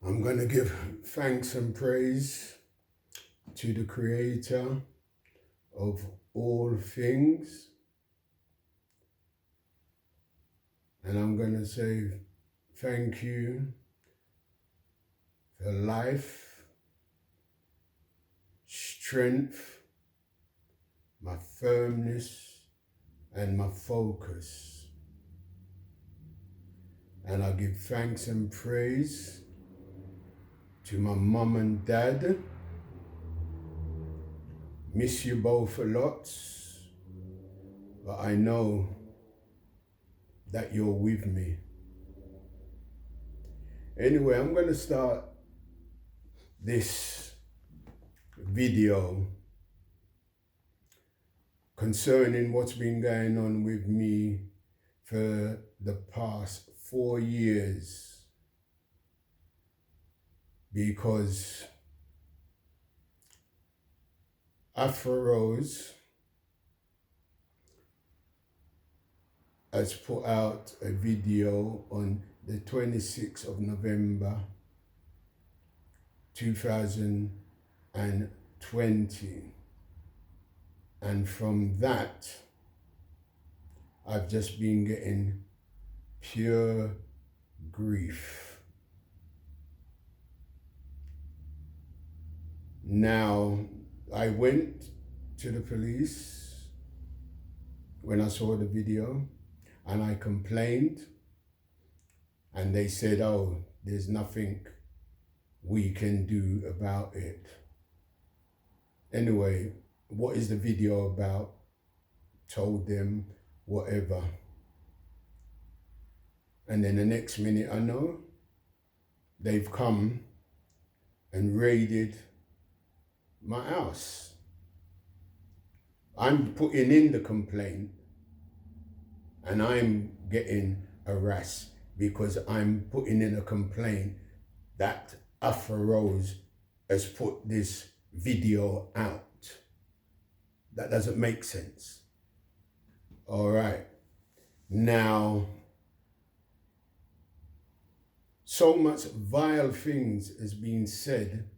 I'm going to give thanks and praise to the Creator of all things. And I'm going to say thank you for life, strength, my firmness, and my focus. And I give thanks and praise to my mum and dad. Miss you both a lot, but I know that you're with me. Anyway, I'm going to start this video concerning what's been going on with me for the past 4 years, because Afro has put out a video on the 26th of November 2020, and from that I've just been getting pure grief. Now, I went to the police when I saw the video and I complained, and they said, oh, there's nothing we can do about it. Anyway, what is the video about? Told them whatever. And then the next minute I know, they've come and raided my house. I'm putting in the complaint and I'm getting harassed because I'm putting in a complaint that Afro has put this video out. That doesn't make sense. All right. Now, so much vile things has been said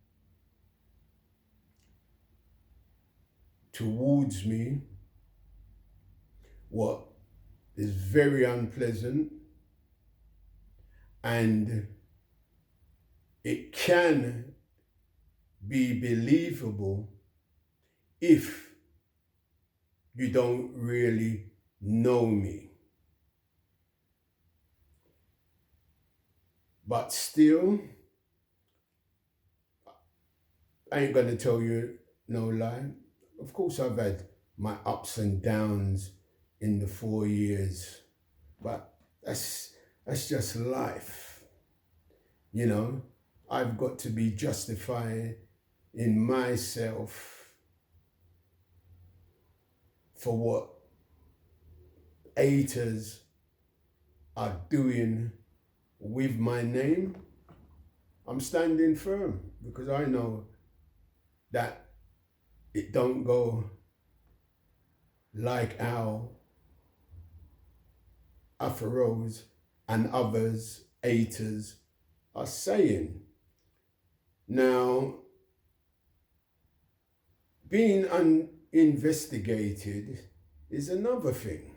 towards me, what is very unpleasant, and it can be believable if you don't really know me. But still, I ain't gonna tell you no lie. Of course, I've had my ups and downs in the 4 years, but that's just life. You know, I've got to be justified in myself for what haters are doing with my name. I'm standing firm because I know that it don't go like how Afros and others, haters, are saying. Now, being uninvestigated is another thing,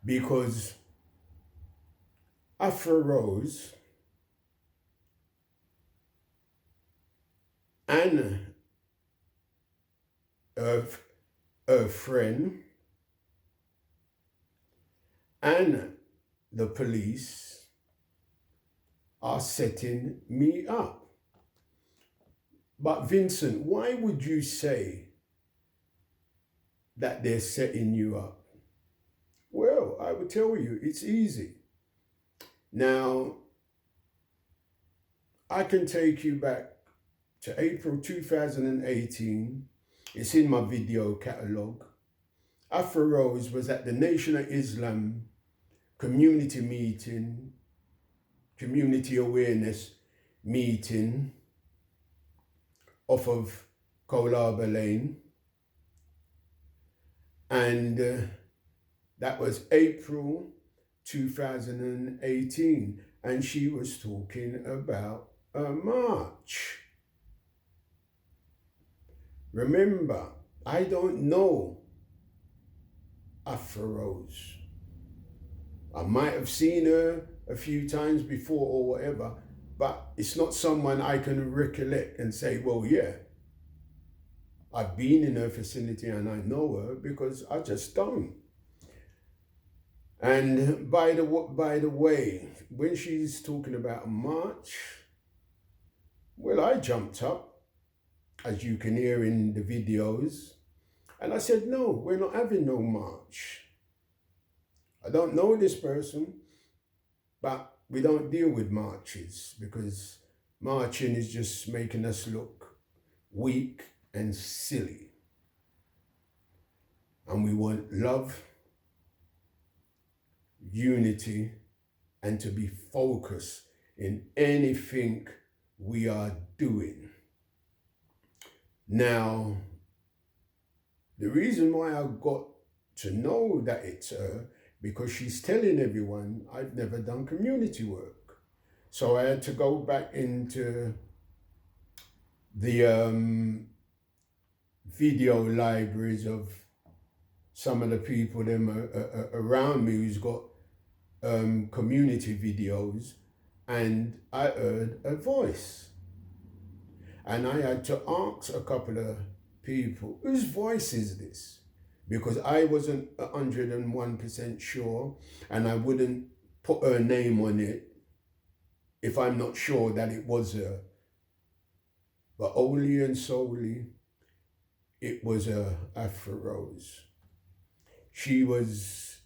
because Afros and her friend and the police are setting me up. But Vincent, why would you say that they're setting you up? Well, I will tell you, it's easy. Now, I can take you back to April 2018. It's in my video catalogue. Afro was at the Nation of Islam community meeting, community awareness meeting off of Colaba Lane. And that was April 2018. and she was talking about a march. Remember, I don't know Afro Rose. I might have seen her a few times before or whatever, but it's not someone I can recollect and say, well, yeah, I've been in her vicinity and I know her, because I just don't. And by the way, when she's talking about a march, well, I jumped up, as you can hear in the videos, and I said, no, we're not having no march. I don't know this person, but we don't deal with marches, because marching is just making us look weak and silly. And we want love, unity, and to be focused in anything we are doing. Now, the reason why I got to know that it's her, because she's telling everyone I've never done community work. So I had to go back into the video libraries of some of the people around me who's got community videos, and I heard a voice. And I had to ask a couple of people, whose voice is this? Because I wasn't 101% sure, and I wouldn't put her name on it if I'm not sure that it was her. But only and solely, it was a Afro Rose. She was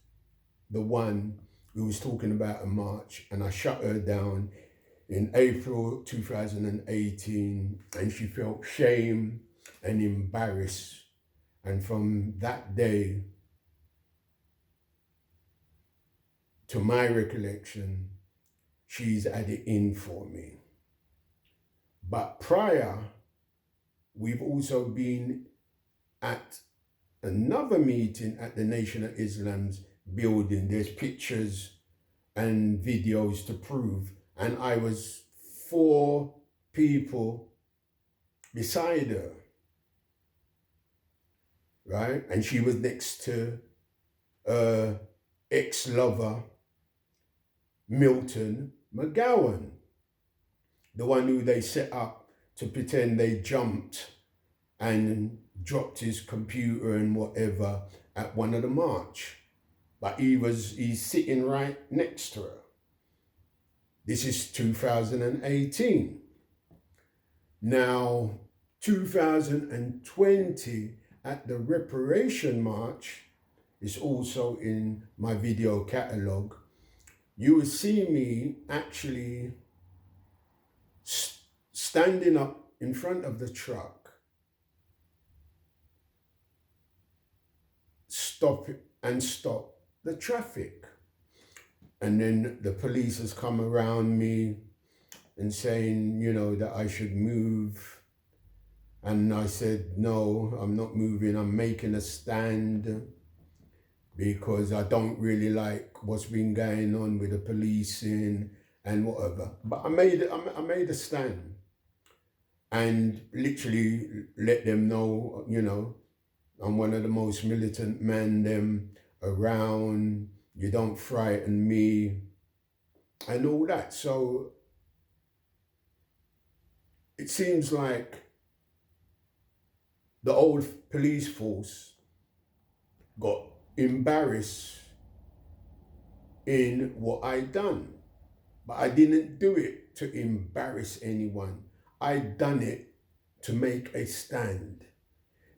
the one who was talking about a march, and I shut her down in April 2018, and she felt shame and embarrassed. And from that day, to my recollection, she's had it in for me. But prior, we've also been at another meeting at the Nation of Islam's building. There's pictures and videos to prove. And I was 4 people beside her, right? And she was next to ex-lover, Milton McGowan, the one who they set up to pretend they jumped and dropped his computer and whatever at one of the march. But he's sitting right next to her. This is 2018. Now, 2020 at the Reparation March is also in my video catalogue. You will see me actually standing up in front of the truck, stop the traffic. And then the police has come around me and saying, that I should move. And I said, no, I'm not moving. I'm making a stand, because I don't really like what's been going on with the policing and whatever. But I made a stand, and literally let them know, I'm one of the most militant men them around. You don't frighten me, and all that. So it seems like the old police force got embarrassed in what I done. But I didn't do it to embarrass anyone. I done it to make a stand.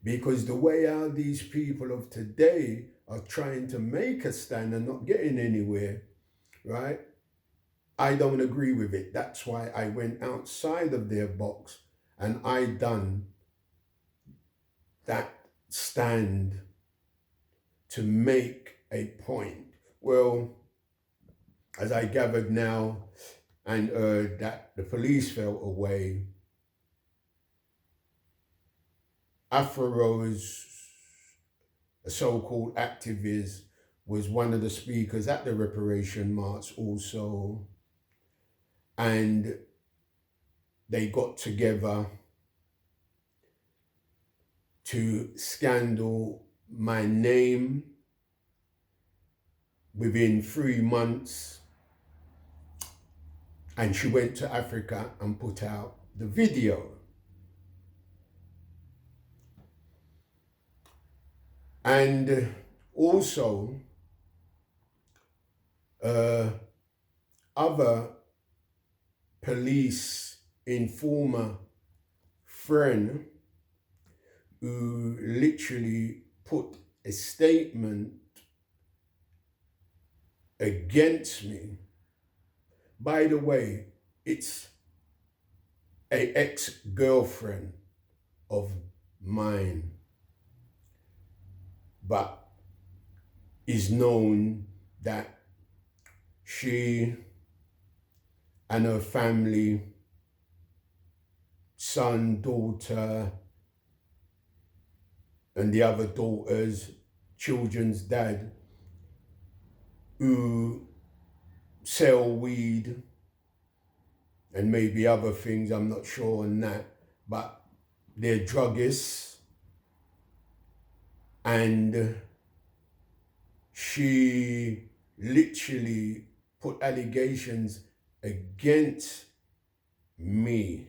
Because the way how these people of today are trying to make a stand and not getting anywhere, right? I don't agree with it. That's why I went outside of their box and I done that stand to make a point. Well, as I gathered now and heard that the police fell away, Afro Rose, a so-called activist, was one of the speakers at the Reparation March also. and they got together to scandal my name within 3 months, and she went to Africa and put out the video. And also other police informer friend who literally put a statement against me. By the way, it's an ex-girlfriend of mine, but is known that she and her family, son, daughter, and the other daughter's children's dad, who sell weed and maybe other things, I'm not sure on that, but they're druggists. And she literally put allegations against me.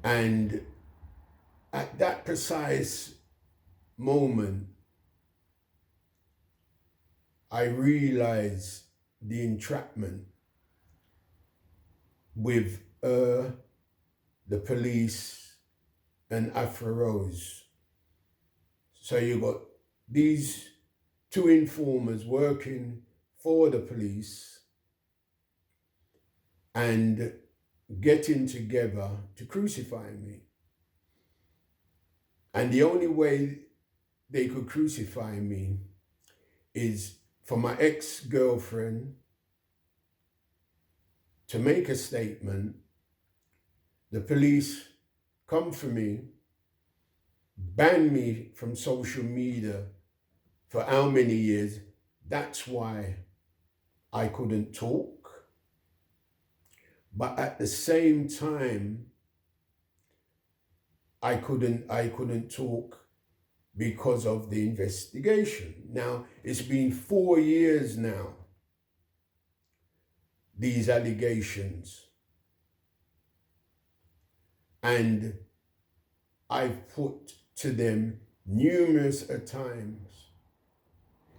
And at that precise moment, I realized the entrapment with the police and Afro Rose. So you got these two informers working for the police and getting together to crucify me. And the only way they could crucify me is for my ex-girlfriend to make a statement, the police come for me, ban me from social media for how many years. That's why I couldn't talk. But at the same time, I couldn't talk because of the investigation. Now, it's been 4 years now, these allegations. And I've put to them numerous times,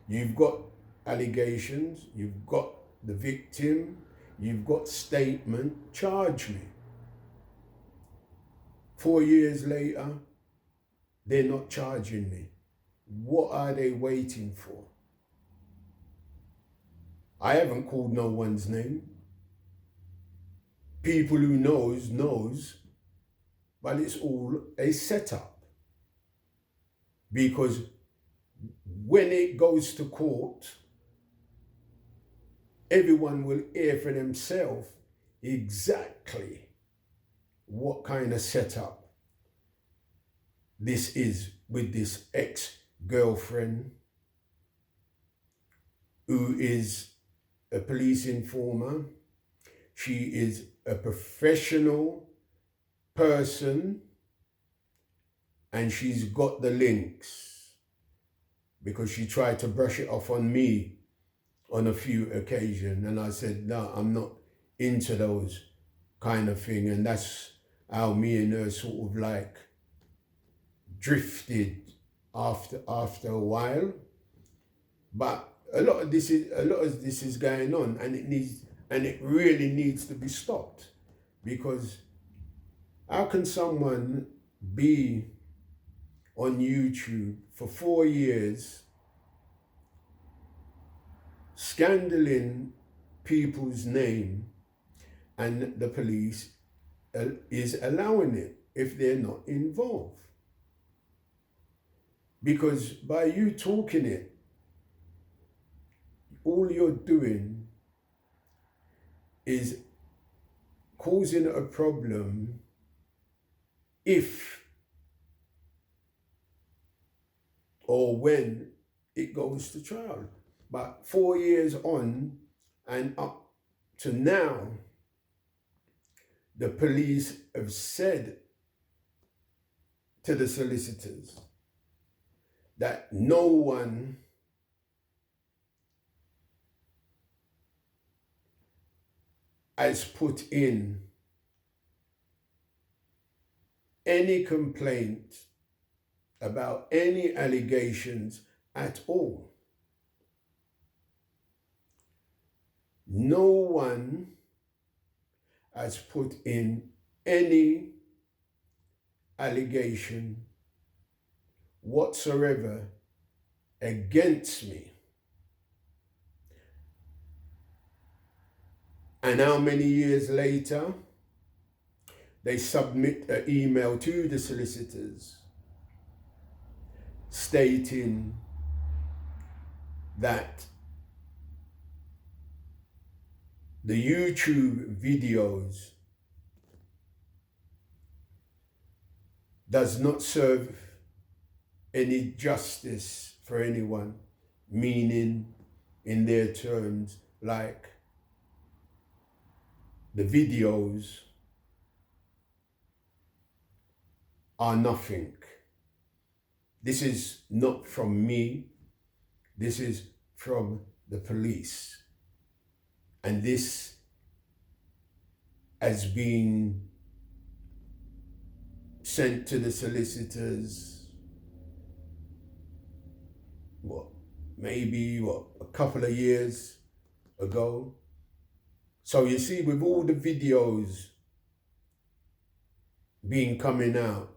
you've got allegations, you've got the victim, you've got statement, charge me. 4 years later, they're not charging me. What are they waiting for? I haven't called no one's name. People who knows, but it's all a setup. Because when it goes to court, everyone will hear for themselves exactly what kind of setup this is with this ex-girlfriend who is a police informer. She is a professional person and she's got the links because she tried to brush it off on me on a few occasions. And I said, no, I'm not into those kind of thing. And that's how me and her sort of like drifted after a while. But a lot of this is going on, and it really needs to be stopped. Because how can someone be on YouTube for 4 years scandaling people's name and the police is allowing it if they're not involved? Because by you talking it, all you're doing is causing a problem if or when it goes to trial. But 4 years on, and to now, the police have said to the solicitors that no one has put in any complaint about any allegations at all. No one has put in any allegation whatsoever against me. And how many years later, they submit an email to the solicitors stating that the YouTube videos does not serve any justice for anyone, meaning in their terms, like the videos are nothing. This is not from me, this is from the police. And this has been sent to the solicitors, maybe a couple of years ago. So you see, with all the videos being coming out,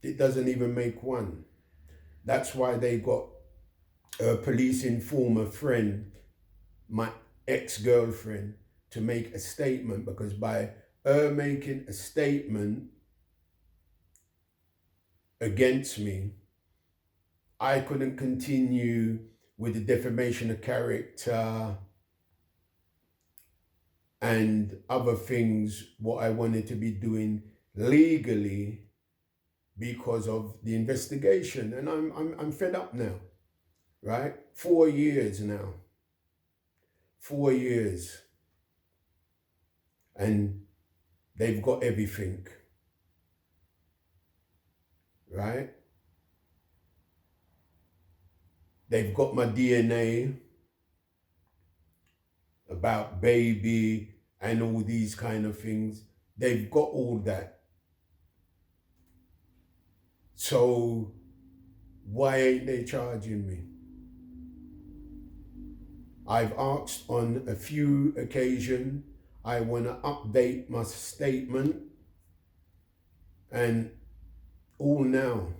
it doesn't even make one. That's why they got a police informer friend, my ex-girlfriend, to make a statement, because by her making a statement against me, I couldn't continue with the defamation of character and other things what I wanted to be doing legally because of the investigation. And I'm fed up now, right? 4 years now. 4 years. And they've got everything, right? They've got my DNA about baby and all these kind of things. They've got all that. So why ain't they charging me? I've asked on a few occasions, I want to update my statement, and all now,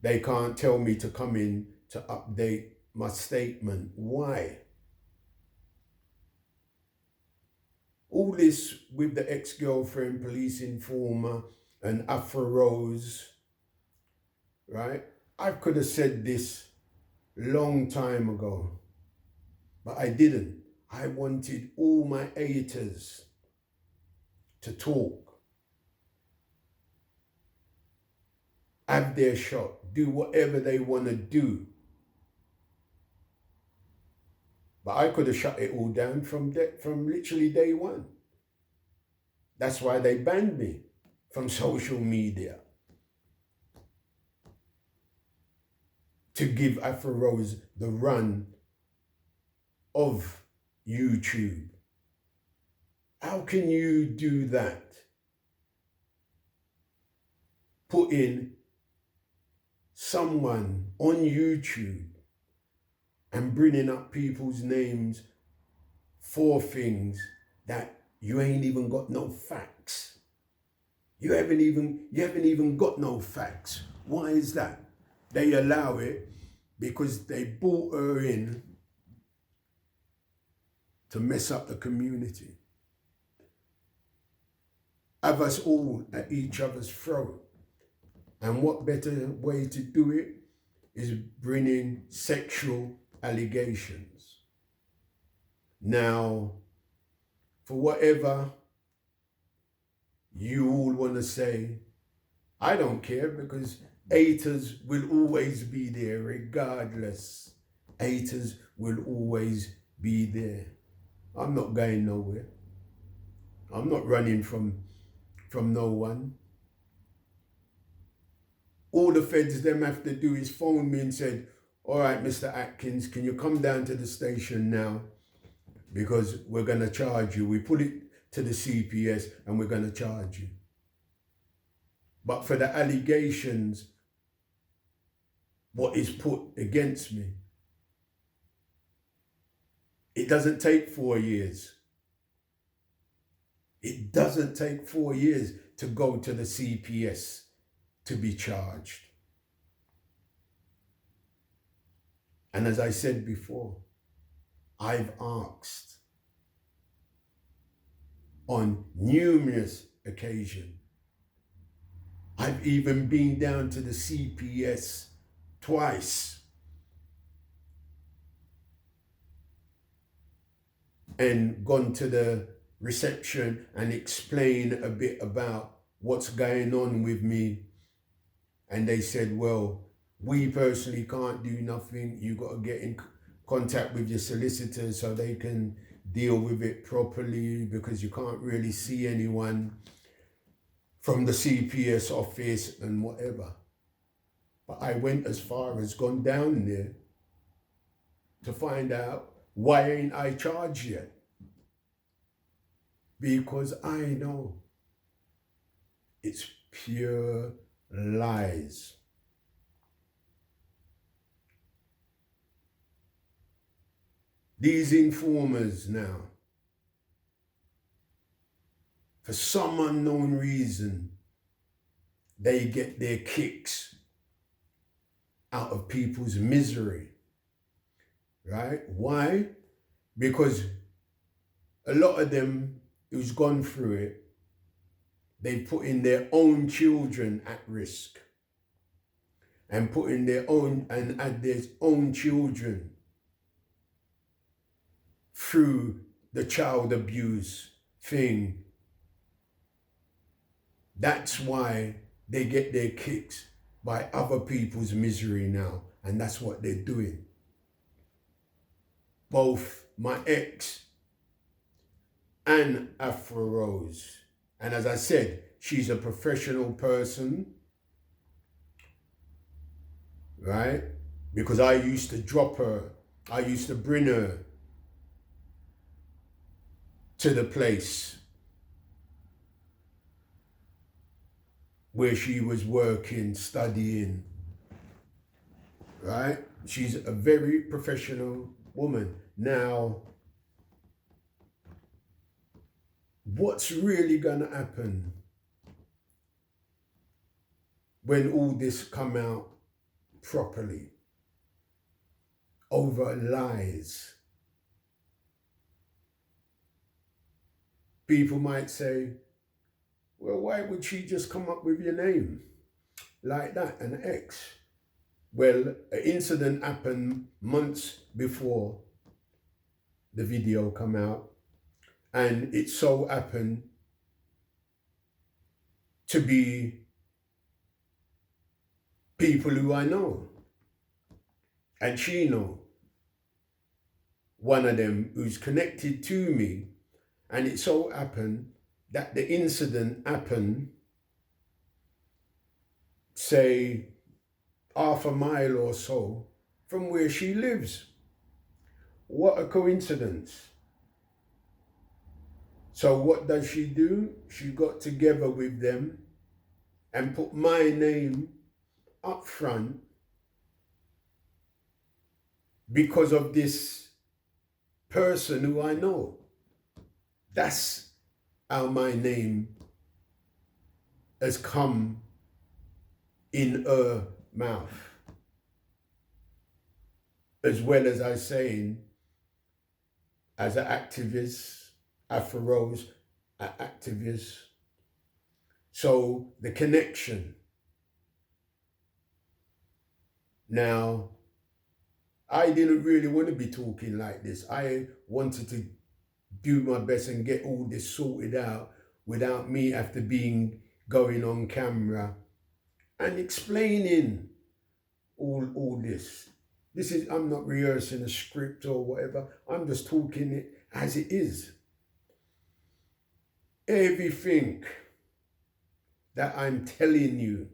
they can't tell me to come in to update my statement. Why? All this with the ex-girlfriend, police informer, and Afro Rose, right? I could have said this long time ago, but I didn't. I wanted all my haters to talk, have their shot, do whatever they want to do. But I could have shut it all down from literally day one. That's why they banned me from social media, to give Afro Rose the run of YouTube. How can you do that? Putting someone on YouTube and bringing up people's names for things that you ain't even got no facts. You haven't even got no facts. Why is that? They allow it because they brought her in to mess up the community. Have us all at each other's throat. And what better way to do it is bringing sexual allegations. Now, for whatever you all want to say, I don't care, because haters will always be there regardless. Haters will always be there. I'm not going nowhere. I'm not running from no one. All the feds them have to do is phone me and said, all right, Mr. Atkins, can you come down to the station now? Because we're going to charge you. We put it to the CPS and we're going to charge you. But for the allegations, what is put against me, it doesn't take 4 years. It doesn't take 4 years to go to the CPS to be charged. And as I said before, I've asked on numerous occasions. I've even been down to the CPS twice and gone to the reception and explained a bit about what's going on with me. And they said, well, we personally can't do nothing. You got to get in contact with your solicitors so they can deal with it properly, because you can't really see anyone from the CPS office and whatever. But I went as far as gone down there to find out why ain't I charged yet. Because I know it's pure lies. These informers now, for some unknown reason, they get their kicks out of people's misery, right? Why? Because a lot of them who's gone through it, they put in their own children at risk and put in their own and add their own children through the child abuse thing. That's why they get their kicks by other people's misery now. And that's what they're doing. Both my ex and Afro Rose. And as I said, she's a professional person, right? Because I used to drop her. I used to bring her to the place where she was working, studying, right? She's a very professional woman. Now, what's really gonna happen when all this come out properly over lies? People might say, well, why would she just come up with your name like that, an ex? Well, an incident happened months before the video come out, and it so happened to be people who I know. And she know one of them who's connected to me, and it so happened that the incident happened, say, half a mile or so from where she lives. What a coincidence. So what does she do? She got together with them and put my name up front because of this person who I know. That's how my name has come in her mouth. As well as I saying, as an activist, Afro Rose, an activist. So the connection. Now, I didn't really want to be talking like this. I wanted to do my best and get all this sorted out without me after going on camera and explaining all this. I'm not rehearsing a script or whatever. I'm just talking it as it is. Everything that I'm telling you,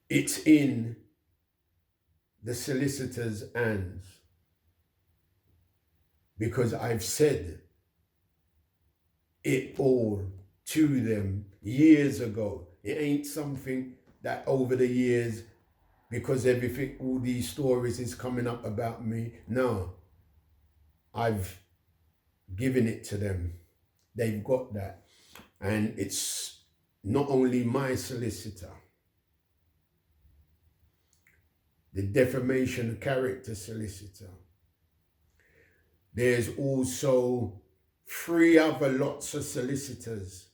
it's in the solicitor's hands, because I've said it all to them years ago. It ain't something that over the years, because everything, all these stories is coming up about me. No, I've given it to them. They've got that. And it's not only my solicitor, the defamation of character solicitor. There's also 3 other lots of solicitors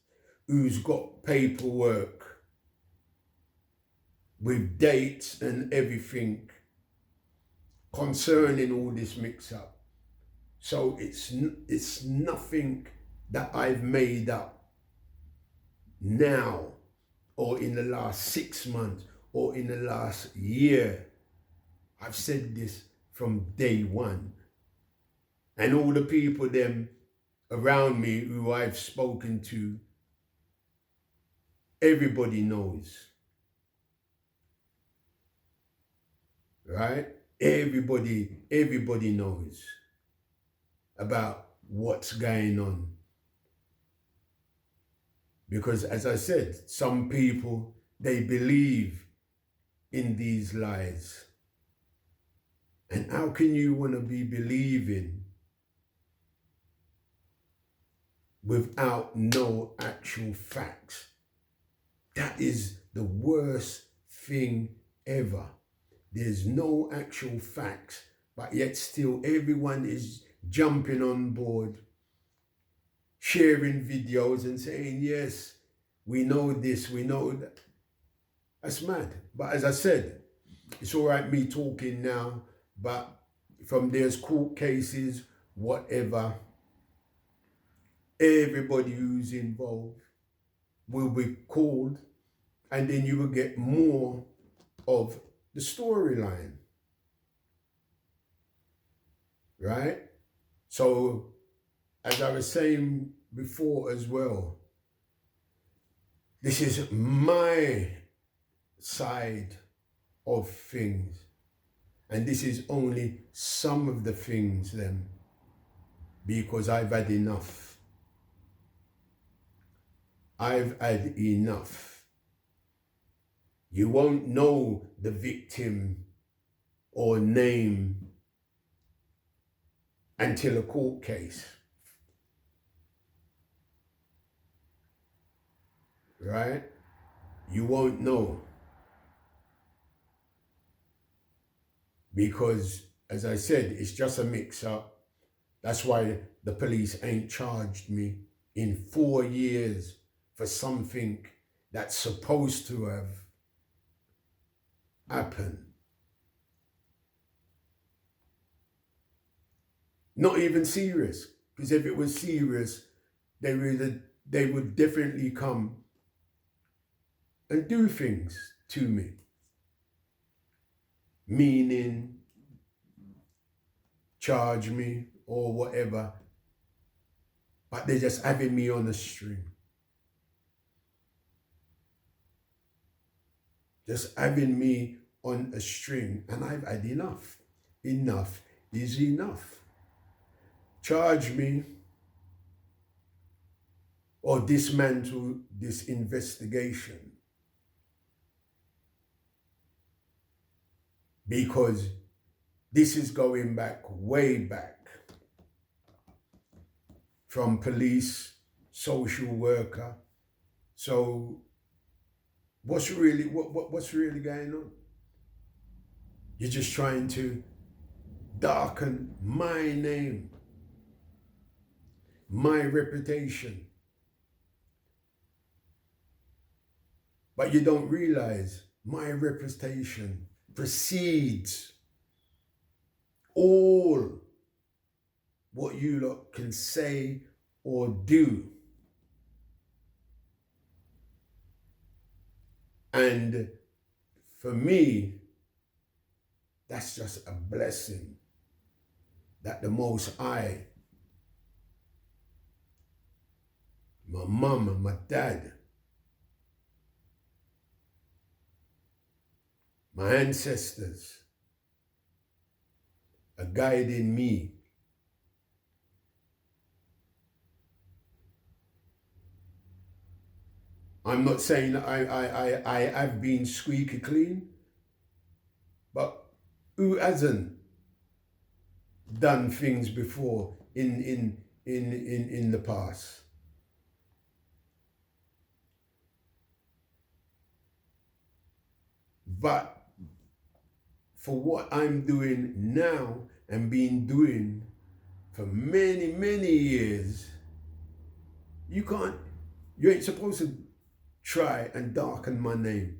who's got paperwork with dates and everything concerning all this mix-up. So it's nothing that I've made up now, or in the last 6 months, or in the last year. I've said this from day one. And all the people them around me who I've spoken to, everybody knows. Right? Everybody knows about what's going on. Because as I said, some people, they believe in these lies. And how can you want to be believing without no actual facts? That is the worst thing ever. There's no actual facts, but yet still everyone is jumping on board, sharing videos and saying, yes, we know this, we know that. That's mad. But as I said, it's all right me talking now, but from there's court cases, whatever, everybody who's involved will be called, and then you will get more of the storyline. Right? So, as I was saying before as well, this is my side of things. And this is only some of the things then, because I've had enough. I've had enough. You won't know the victim or name until a court case. Right? You won't know. Because, as I said, it's just a mix-up. That's why the police ain't charged me in 4 years for something that's supposed to have happened. Not even serious, because if it was serious, they would definitely come and do things to me. Meaning, charge me or whatever, but they're just having me on a string. Just having me on a string, and I've had enough. Enough is enough. Charge me or dismantle this investigation, because this is going back, way back, from police, social worker. So what's really going on? You're just trying to darken my name, my reputation. But you don't realize my reputation precedes all what you lot can say or do. And for me, that's just a blessing that the Most High, my mum and my dad, my ancestors are guiding me. I'm not saying I have been squeaky clean, but who hasn't done things before in the past? But for what I'm doing now and been doing for many, many years, you ain't supposed to try and darken my name,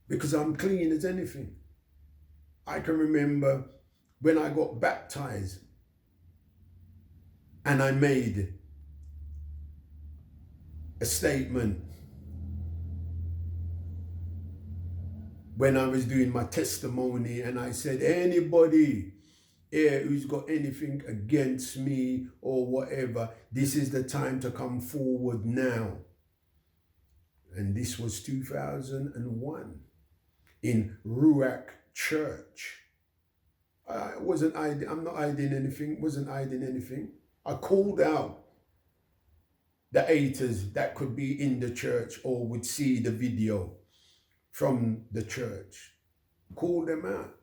because I'm clean as anything. I can remember when I got baptized and I made a statement when I was doing my testimony, and I said, anybody here who's got anything against me or whatever, this is the time to come forward now. And this was 2001 in Ruach Church. I'm not hiding anything. I called out the haters that could be in the church or would see the video from the church. Call them out.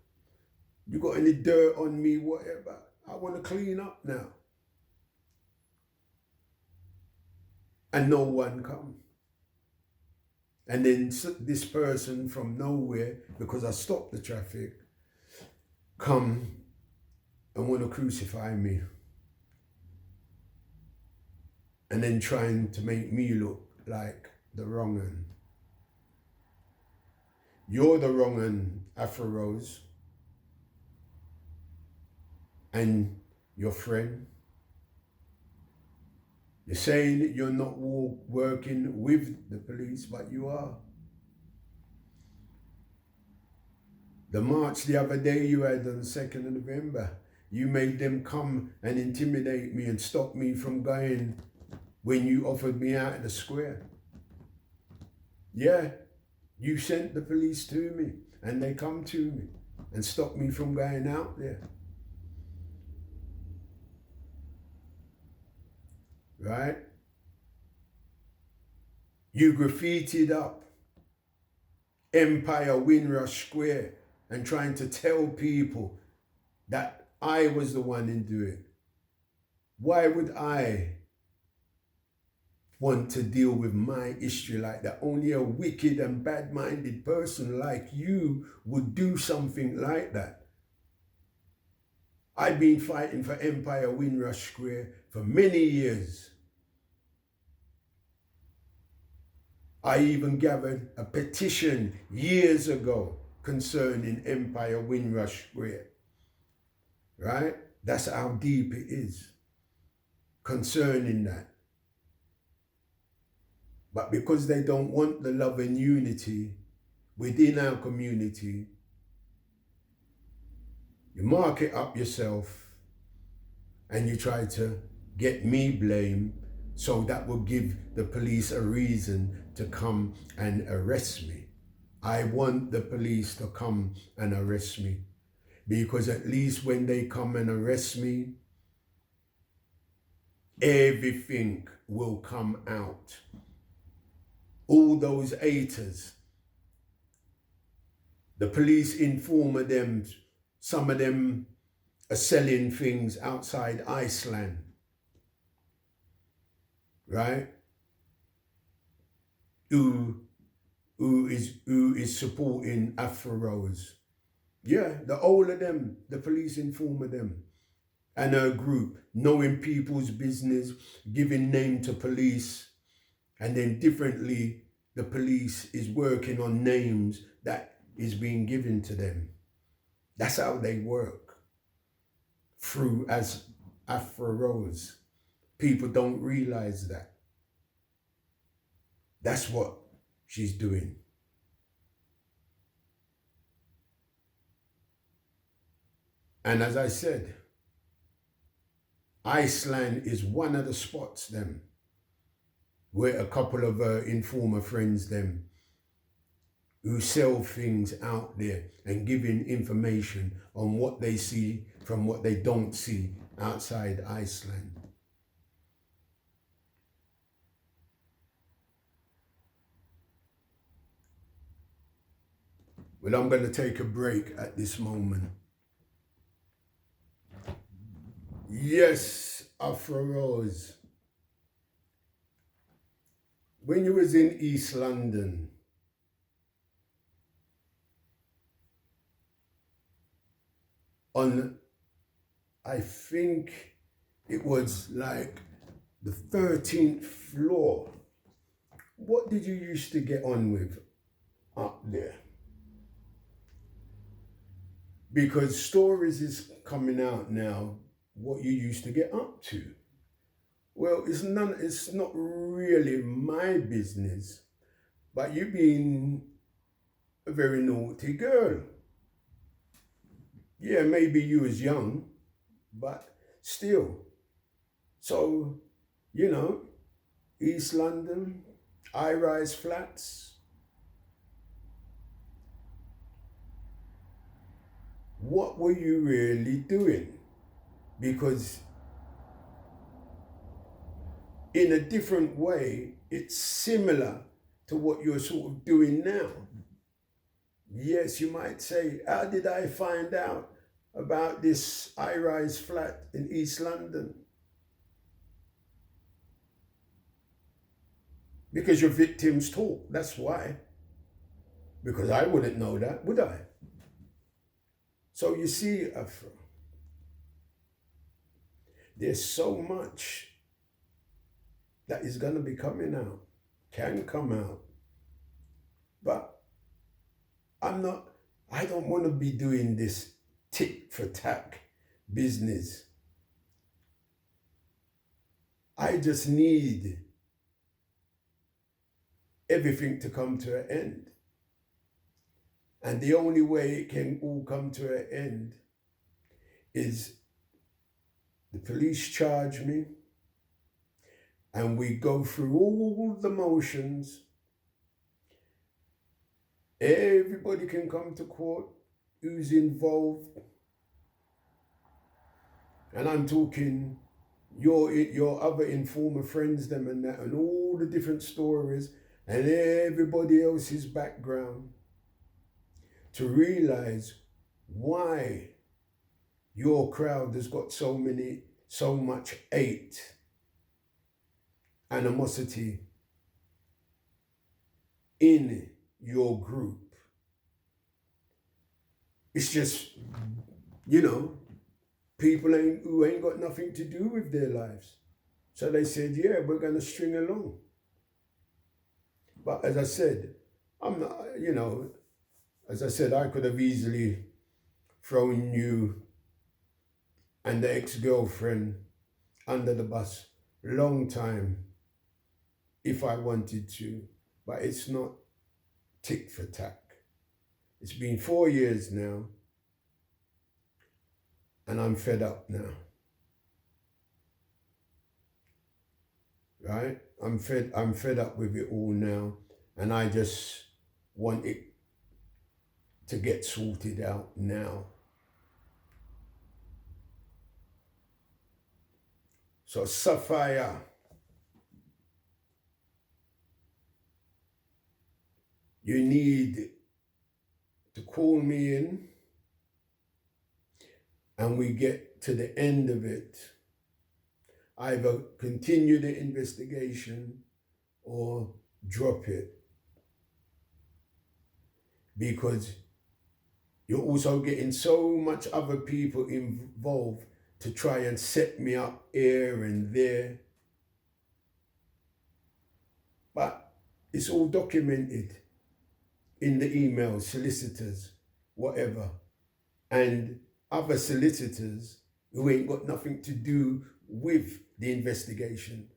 You got any dirt on me, whatever. I want to clean up now. And no one come. And then this person from nowhere, because I stopped the traffic, come and want to crucify me. And then trying to make me look like the wrong one. You're the wrong one, Afro Rose. And your friend. You're saying that you're not working with the police, but you are. The march the other day you had on the 2nd of November, you made them come and intimidate me and stop me from going when you offered me out of the square. Yeah, you sent the police to me and they come to me and stopped me from going out there. Right? You graffitied up Empire Windrush Square and trying to tell people that I was the one in doing it. Why would I want to deal with my history like that? Only a wicked and bad-minded person like you would do something like that. I've been fighting for Empire Windrush Square for many years. I even gathered a petition years ago concerning Empire Windrush Square. Right? That's how deep it is concerning that. But because they don't want the love and unity within our community, you mark it up yourself and you try to get me blamed, so that will give the police a reason to come and arrest me. I want the police to come and arrest me, because at least when they come and arrest me, everything will come out. All those haters, the police informer them, some of them are selling things outside Iceland. Right? Who is supporting Afro Rose? Yeah, the whole of them, the police informer them, and her group, knowing people's business, giving name to police, and then differently, the police is working on names that is being given to them. That's how they work. Through as Afro Rose. People don't realize that. That's what she's doing. And as I said, Iceland is one of the spots them where a couple of informer friends them who sell things out there and giving information on what they see from what they don't see outside Iceland. Well, I'm going to take a break at this moment. Yes, Afro Rose. When you was in East London, on, I think it was like the 13th floor, what did you used to get on with up there? Because stories is coming out now, what you used to get up to. Well, it's not really my business, but you being a very naughty girl. Yeah, maybe you was young, but still. So, East London, high-rise flats. What were you really doing? Because in a different way, it's similar to what you're sort of doing now. Yes, you might say, how did I find out about this high-rise flat in East London? Because your victims talk, that's why. Because I wouldn't know that, would I? So you see, Afro, there's so much that is going to be coming out, can come out. But I don't want to be doing this tit for tat business. I just need everything to come to an end. And the only way it can all come to an end is the police charge me and we go through all the motions. Everybody can come to court who's involved. And I'm talking your other informer friends, them and that, and all the different stories and everybody else's background, to realize why your crowd has got so much hate, animosity in your group. It's just, people who ain't got nothing to do with their lives. So they said, yeah, we're going to string along. But as I said, I'm not, as I said, I could have easily thrown you and the ex-girlfriend under the bus long time if I wanted to, but it's not tick for tack. It's been 4 years now and I'm fed up now. Right? I'm fed up with it all now, and I just want it to get sorted out now. So Sapphire, you need to call me in and we get to the end of it. Either continue the investigation or drop it. Because you're also getting so much other people involved to try and set me up here and there. But it's all documented in the emails, solicitors, whatever. And other solicitors who ain't got nothing to do with the investigation.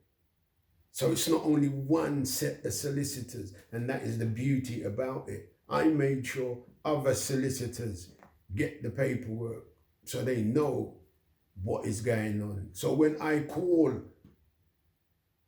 So it's not only one set of solicitors, and that is the beauty about it. I made sure other solicitors get the paperwork so they know what is going on. So when I call